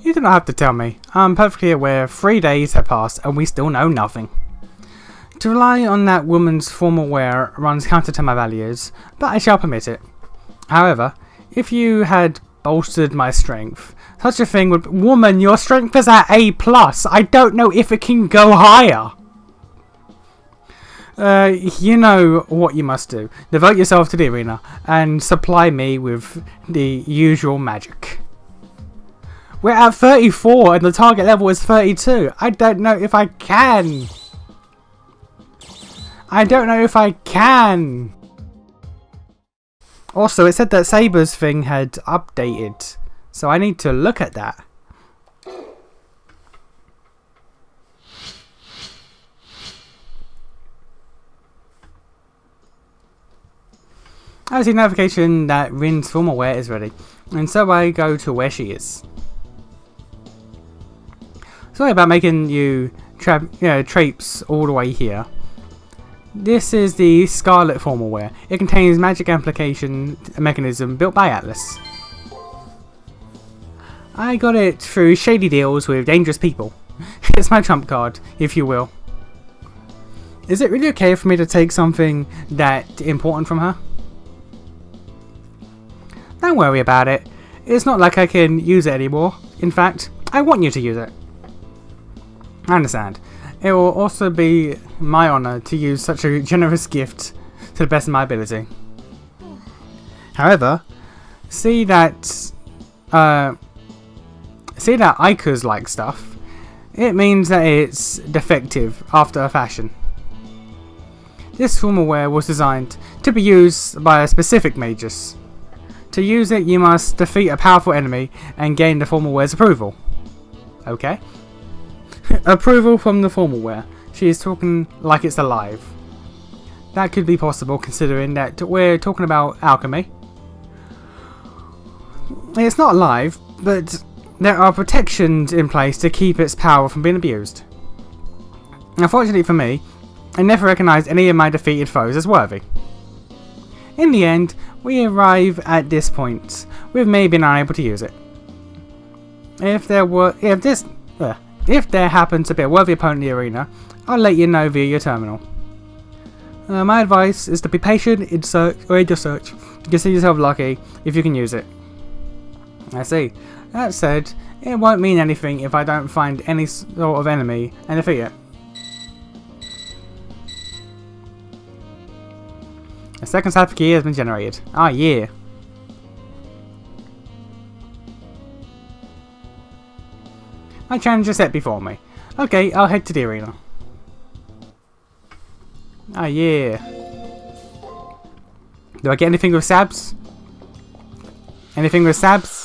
You do not have to tell me. I'm perfectly aware 3 days have passed and we still know nothing. To rely on that woman's formal wear runs counter to my values, but I shall permit it. However, if you had bolstered my strength, such a thing would... Woman, your strength is at A+. I don't know if it can go higher. You know what you must do. Devote yourself to the arena and supply me with the usual magic. We're at 34 and the target level is 32. I don't know if I can. Also, it said that Saber's thing had updated, so I need to look at that. I see notification that Rin's formal wear is ready, and so I go to where she is. Sorry about making you traipse all the way here. This is the Scarlet formal wear. It contains magic amplification mechanism built by Atlas. I got it through shady deals with dangerous people. It's my trump card, if you will. Is it really okay for me to take something that important from her? Don't worry about it. It's not like I can use it anymore. In fact, I want you to use it. I understand. It will also be my honour to use such a generous gift to the best of my ability. However, see that Ika's like stuff. It means that it's defective after a fashion. This formal wear was designed to be used by a specific magus. To use it, you must defeat a powerful enemy and gain the formal wear's approval. Okay. Approval from the formal wear. She is talking like it's alive. That could be possible considering that we're talking about alchemy. It's not alive, but there are protections in place to keep its power from being abused. Unfortunately for me, I never recognised any of my defeated foes as worthy. In the end, we arrive at this point, with me being unable to use it. If there happens to be a worthy opponent in the arena, I'll let you know via your terminal. My advice is to be patient in your search. Consider yourself lucky if you can use it. I see. That said, it won't mean anything if I don't find any sort of enemy and defeat it. A second cypher key has been generated. Ah, yeah. My challenge is set before me. Okay, I'll head to the arena. Ah, yeah. Do I get anything with sabs? Anything with sabs?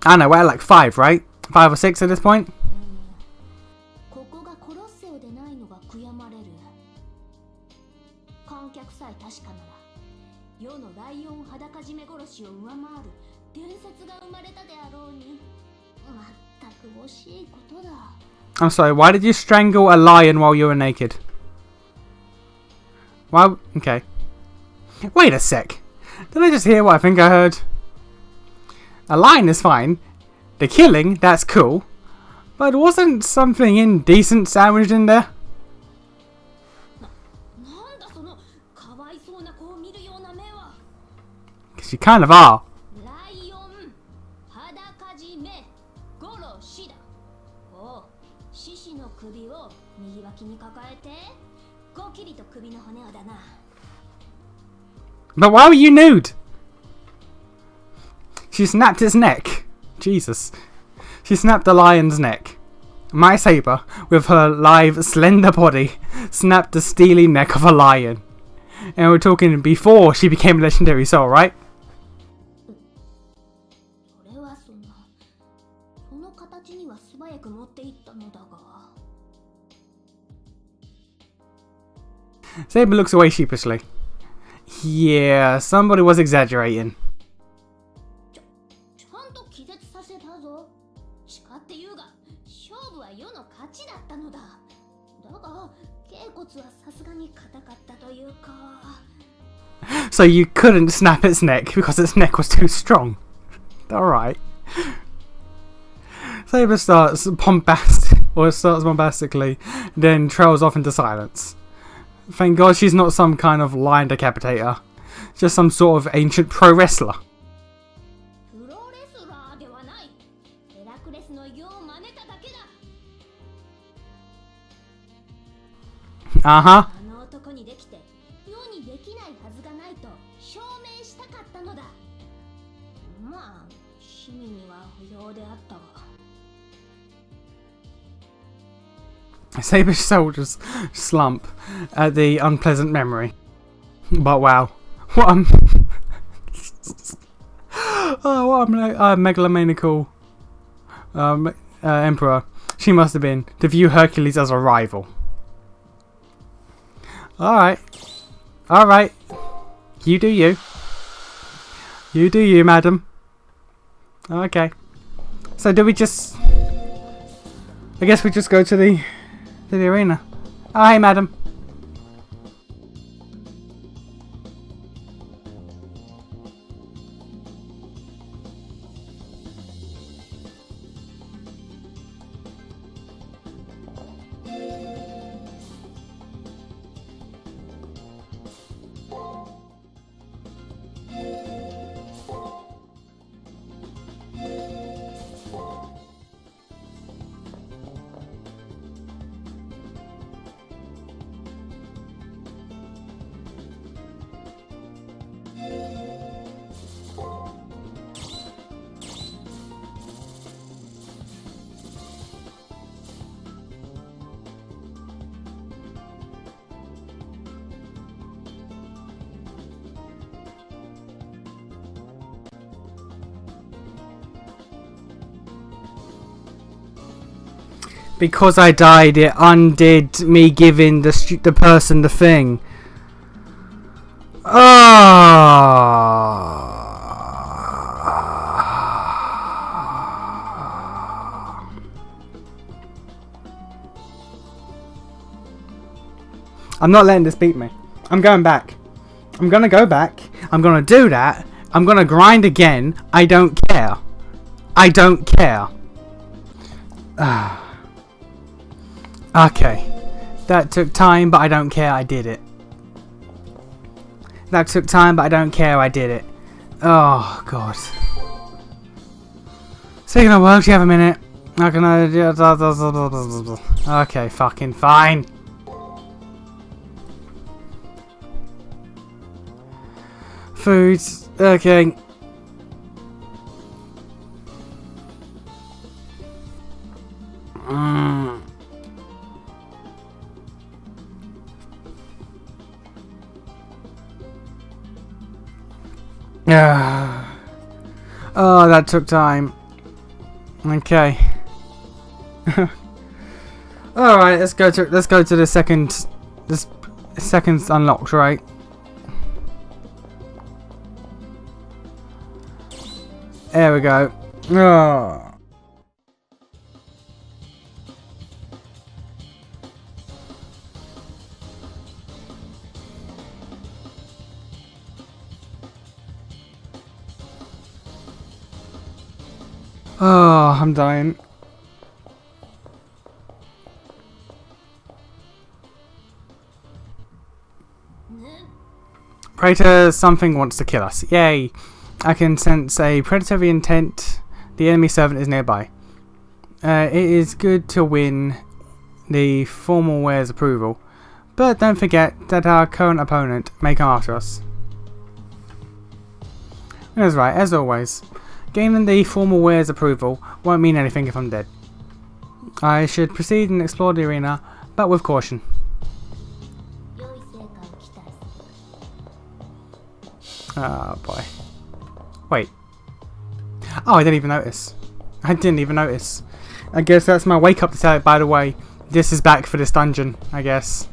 I know, we're at like 5, right? 5 or 6 at this point? I'm sorry, why did you strangle a lion while you were naked? Why? Okay. Wait a sec. Did I just hear what I think I heard? A lion is fine. The killing, that's cool. But wasn't something indecent sandwiched in there? Because you kind of are. But why were you nude? She snapped its neck. Jesus. She snapped the lion's neck. My saber, with her live, slender body, snapped the steely neck of a lion. And we're talking before she became a legendary soul, right? Saber looks away sheepishly. Yeah, somebody was exaggerating. So you couldn't snap its neck because its neck was too strong. Alright. Saber starts bombastically, then trails off into silence. Thank God she's not some kind of lion decapitator. Just some sort of ancient pro wrestler. Uh-huh. Saber's shoulders slump at the unpleasant memory. But wow. What a megalomaniacal emperor she must have been to view Hercules as a rival. Alright. Alright. You do you. You do you, madam. Okay. So do we just... I guess we just go to the arena. Oh, hey, madam. Because I died, it undid me giving the person the thing. I'm not letting this beat me. I'm going back. I'm gonna go back. I'm gonna do that. I'm gonna grind again. I don't care. I don't care. Okay. That took time, but I don't care. I did it. That took time, but I don't care. I did it. Oh, God. Speaking of work, do you have a minute? How can I... Okay, fucking fine. Foods. Okay. Oh, that took time. Okay. All right, let's go to the second. This second's unlocked, right? There we go. Oh. Oh, I'm dying. Praetor, something wants to kill us. Yay! I can sense a predatory intent. The enemy servant is nearby. It is good to win the formal ware's approval, but don't forget that our current opponent may come after us. That's right, as always. Gaining the formal ware's approval won't mean anything if I'm dead. I should proceed and explore the arena, but with caution. Oh boy. Wait. Oh, I didn't even notice. I didn't even notice. I guess that's my wake up to tell it, by the way. This is back for this dungeon, I guess.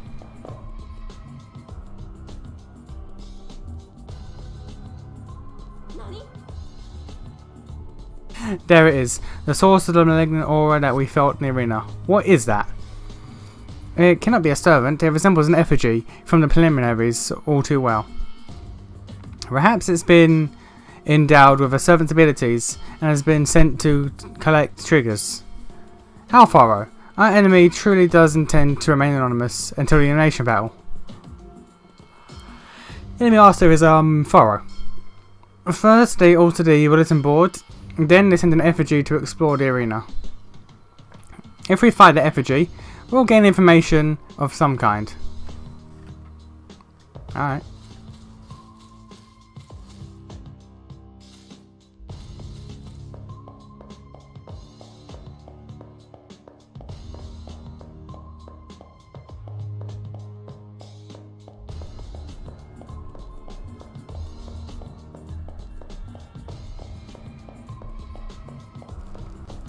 There it is. The source of the malignant aura that we felt in the arena. What is that? It cannot be a servant. It resembles an effigy from the preliminaries all too well. Perhaps it's been endowed with a servant's abilities and has been sent to collect triggers. How thorough. Our enemy truly does intend to remain anonymous until the IsNation battle. Enemy master is thorough. First they alter the bulletin board, then they send an effigy to explore the arena. If we fight the effigy, we'll gain information of some kind. Alright.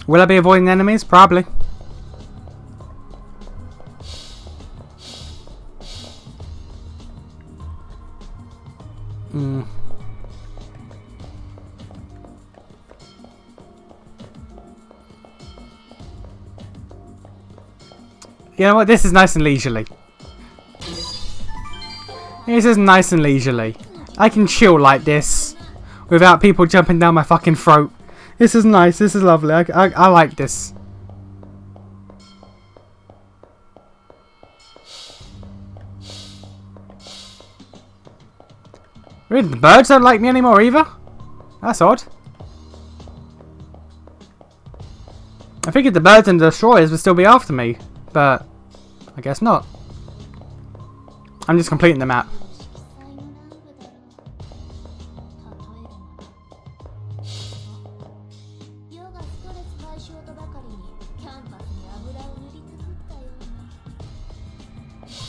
Will I be avoiding enemies? Probably. You know what? This is nice and leisurely. This is nice and leisurely. I can chill like this without people jumping down my fucking throat. This is nice. This is lovely. I like this. Really, the birds don't like me anymore either? That's odd. I figured the birds and the destroyers would still be after me, but I guess not. I'm just completing the map.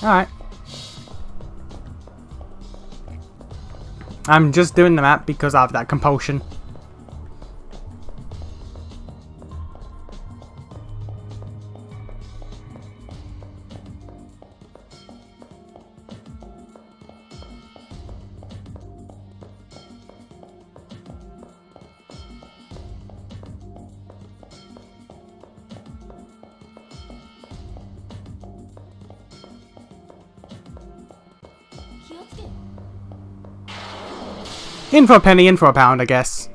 Alright. I'm just doing the map because I have that compulsion. In for a penny, in for a pound, I guess.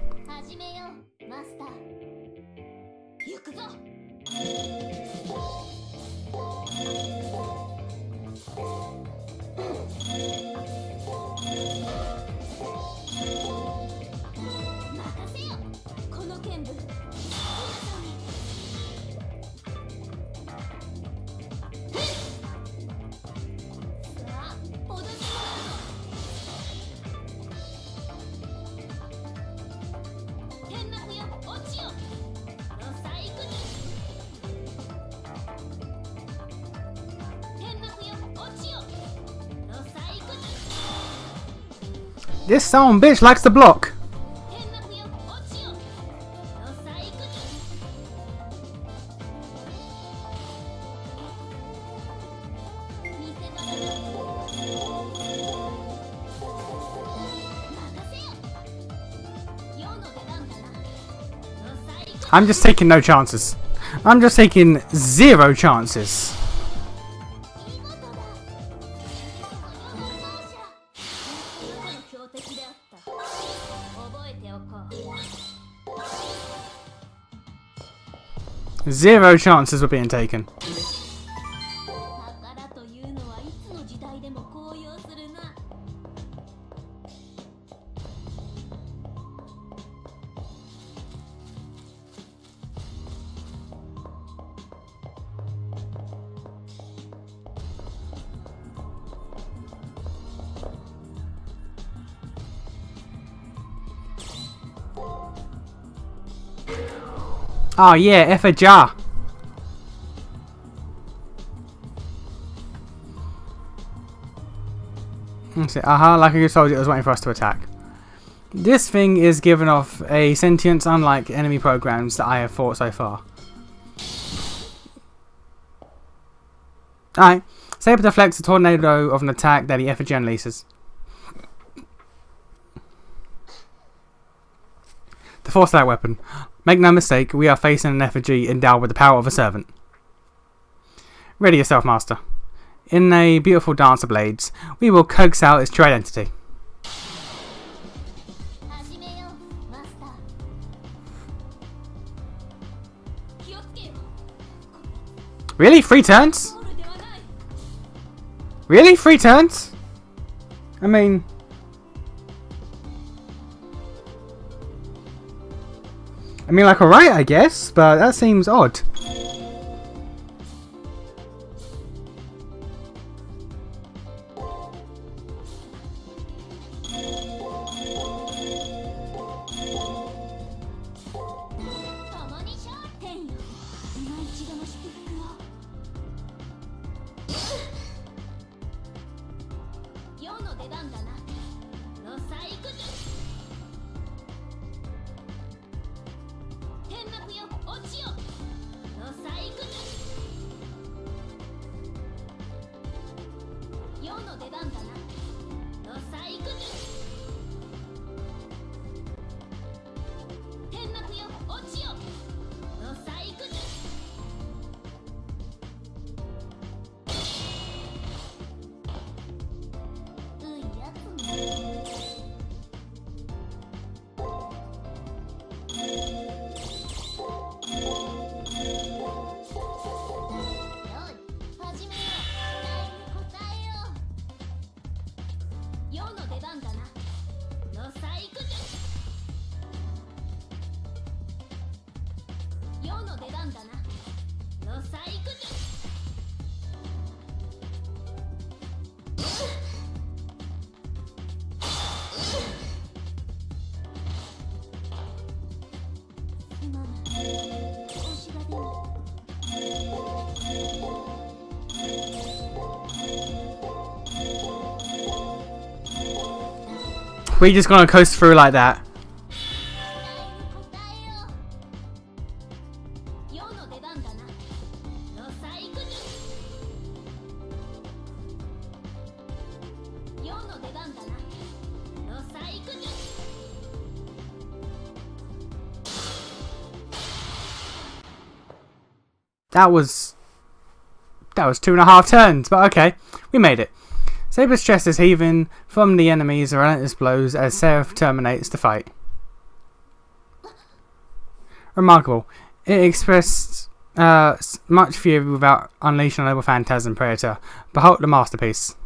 This son of a bitch likes to block. I'm just taking no chances. I'm just taking 0 chances. Zero chances were being taken. Oh yeah, F a jar. Like a good soldier, it was waiting for us to attack. This thing is giving off a sentience unlike enemy programs that I have fought so far. Alright, Saber deflects a tornado of an attack that the effigy unleashes. The force light weapon. Make no mistake, we are facing an effigy endowed with the power of a servant. Ready yourself, Master. In a beautiful dance of blades, we will coax out its true identity. Really? 3 turns? Really? 3 turns? I mean... like, alright, I guess, but that seems odd. We're just gonna coast through like that. That was 2.5 turns, but okay, we made it. Saber's chest is heaving from the enemy's relentless blows as Seraph terminates the fight. Remarkable. It expressed much fury without unleashing a noble phantasm predator. Behold the masterpiece.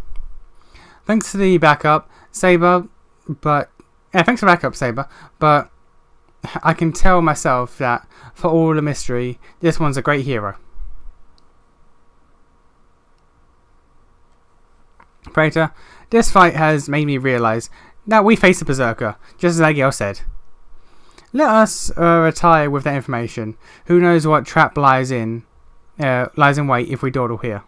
Thanks for the backup, Saber, but I can tell myself that for all the mystery, this one's a great hero. Praetor, this fight has made me realise that we face a Berserker, just as Agil said. Let us retire with that information. Who knows what trap lies in wait if we dawdle here.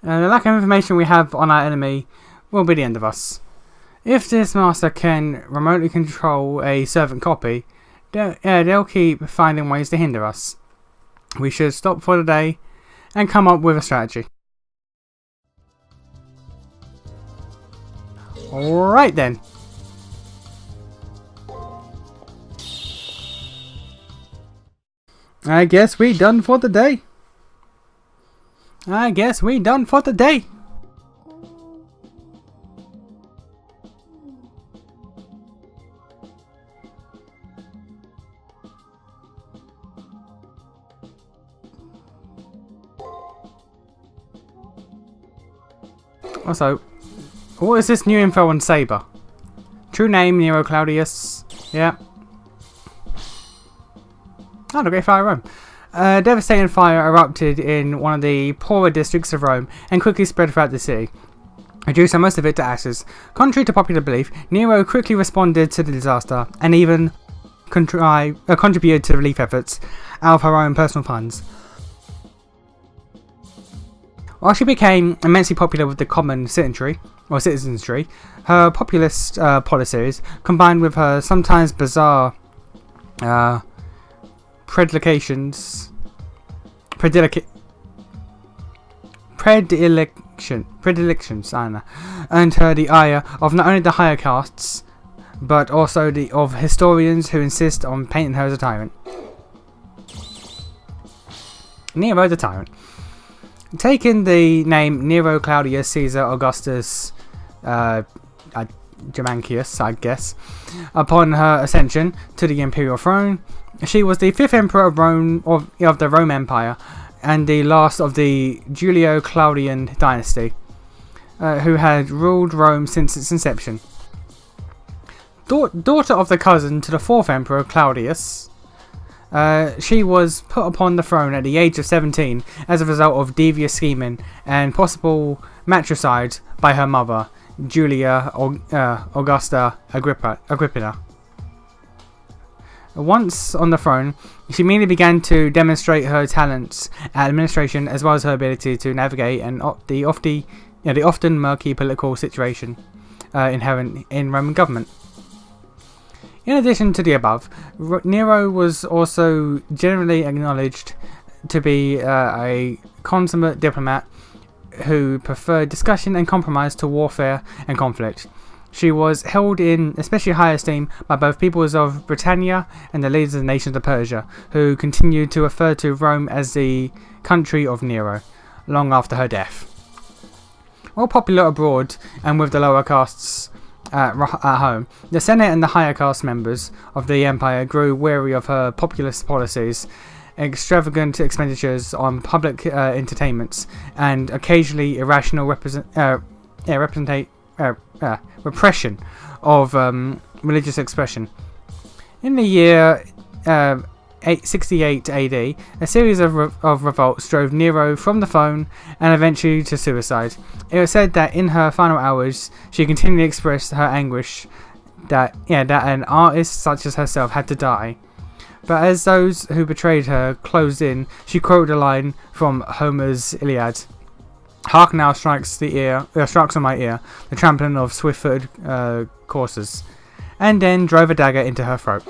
The lack of information we have on our enemy will be the end of us. If this master can remotely control a servant copy, they'll keep finding ways to hinder us. We should stop for the day and come up with a strategy. Alright then. I guess we done for the day. Also, what is this new info on Saber? True name, Nero Claudius. Yeah. Oh, the Great Fire of Rome. A devastating fire erupted in one of the poorer districts of Rome and quickly spread throughout the city, reducing most of it to ashes. Contrary to popular belief, Nero quickly responded to the disaster and even contributed to relief efforts out of her own personal funds. While she became immensely popular with the common citizenry, her populist policies, combined with her sometimes bizarre predilections predilections, I don't know, earned her the ire of not only the higher castes, but also of historians who insist on painting her as a tyrant. Nero the Tyrant. Taking the name Nero Claudius Caesar Augustus Germanicus, I guess, upon her ascension to the imperial throne, she was the 5th emperor of Rome of the Roman Empire and the last of the Julio-Claudian dynasty, who had ruled Rome since its inception. Daughter of the cousin to the 4th emperor Claudius, she was put upon the throne at the age of 17 as a result of devious scheming and possible matricide by her mother, Julia Augusta Agrippina. Once on the throne, she immediately began to demonstrate her talents at administration as well as her ability to navigate the often murky political situation inherent in Roman government. In addition to the above, Nero was also generally acknowledged to be a consummate diplomat who preferred discussion and compromise to warfare and conflict. She was held in especially high esteem by both peoples of Britannia and the leaders of the nations of Persia, who continued to refer to Rome as the country of Nero, long after her death. While popular abroad and with the lower castes at home, the Senate and the higher caste members of the empire grew weary of her populist policies, extravagant expenditures on public entertainments, and occasionally irrational repression of religious expression. In the year 868 AD, a series of revolts drove Nero from the throne and eventually to suicide. It was said that in her final hours, she continually expressed her anguish that an artist such as herself had to die. But as those who betrayed her closed in, she quoted a line from Homer's Iliad: "Hark now strikes on my ear, the trampling of swift-footed coursers," and then drove a dagger into her throat.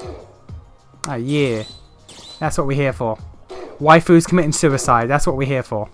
Yeah, that's what we're here for. Waifus committing suicide, that's what we're here for.